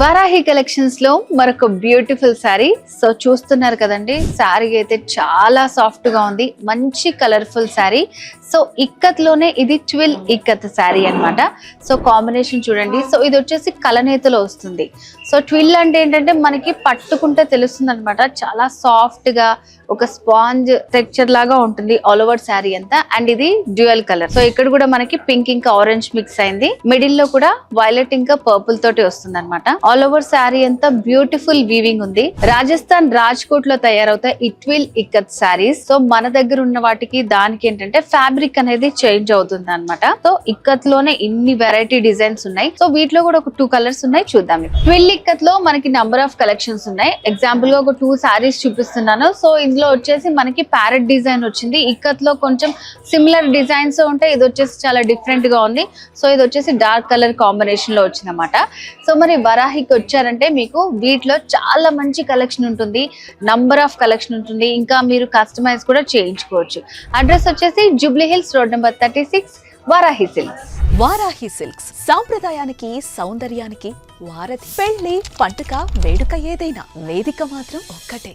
Varahi collections లో మరొక beautiful sari. So చూస్తున్నారు కదండి, శారీ అయితే చాలా సాఫ్ట్ గా ఉంది, మంచి కలర్ఫుల్ శారీ. సో ఇక్కత్ లోనే ఇది 12 ఇక్కత్ శారీ అన్నమాట. సో కాంబినేషన్ చూడండి. సో ఇది వచ్చేసి కలనేతలో వస్తుంది. సో 12 అంటే ఏంటంటే మనకి పట్టుకుంటే తెలుస్తుంది అనమాట, చాలా సాఫ్ట్ గా ఒక స్పాంజ్ టెక్స్చర్ లాగా ఉంటుంది ఆల్ ఓవర్ శారీ అంతా. అండ్ ఇది డ్యూయల్ కలర్. సో ఇక్కడ కూడా మనకి పింక్ ఇంకా ఆరెంజ్ మిక్స్ అయింది, మిడిల్ లో కూడా వైలెట్ ఇంకా పర్పుల్ తోటి వస్తుంది అనమాట. ఆల్ ఓవర్ శారీ అంతా బ్యూటిఫుల్ వీవింగ్ ఉంది. రాజస్థాన్ రాజ్కోట్ లో తయారవుతాయి ఈ 12 ఇక్కత్ శారీస్. సో మన దగ్గర ఉన్న వాటికి దానికి ఏంటంటే ఫ్యాబ్రిక్ అనేది చేంజ్ అవుతుంది అనమాట. సో ఇక్కత్ లోనే ఇన్ని వెరైటీ డిజైన్స్ ఉన్నాయి. సో వీటిలో కూడా ఒక 2 కలర్స్ ఉన్నాయి, చూద్దాం. 12 ఇక్కత్ లో మనకి నంబర్ ఆఫ్ కలెక్షన్స్ ఉన్నాయి. ఎగ్జాంపుల్ గా ఒక 2 శారీస్ చూపిస్తున్నాను. సో ఇందులో వచ్చేసి మనకి ప్యారెట్ డిజైన్ వచ్చింది. ఇక్కత్ లో కొంచెం సిమిలర్ డిజైన్స్ ఉంటాయి, ఇది వచ్చేసి చాలా డిఫరెంట్ గా ఉంది. సో ఇది వచ్చేసి డార్క్ కలర్ కాంబినేషన్ లో వచ్చింది అనమాట. సో మరి వరాహికి వచ్చారంటే మీకు వీటిలో చాలా మంచి కలెక్షన్ ఉంటుంది, నంబర్ ఆఫ్ కలెక్షన్ ఉంటుంది, ఇంకా మీరు కస్టమైజ్ కూడా చేయించుకోవచ్చు. అడ్రస్ వచ్చేసి Jubilee hills, road number 36, Varahi silks. Varahi silks సాంప్రదాయానికి సౌందర్యానికి వారధి. పెళ్లి పండుగ వేడుక ఏదైనా వేదిక మాత్రం ఒక్కటే.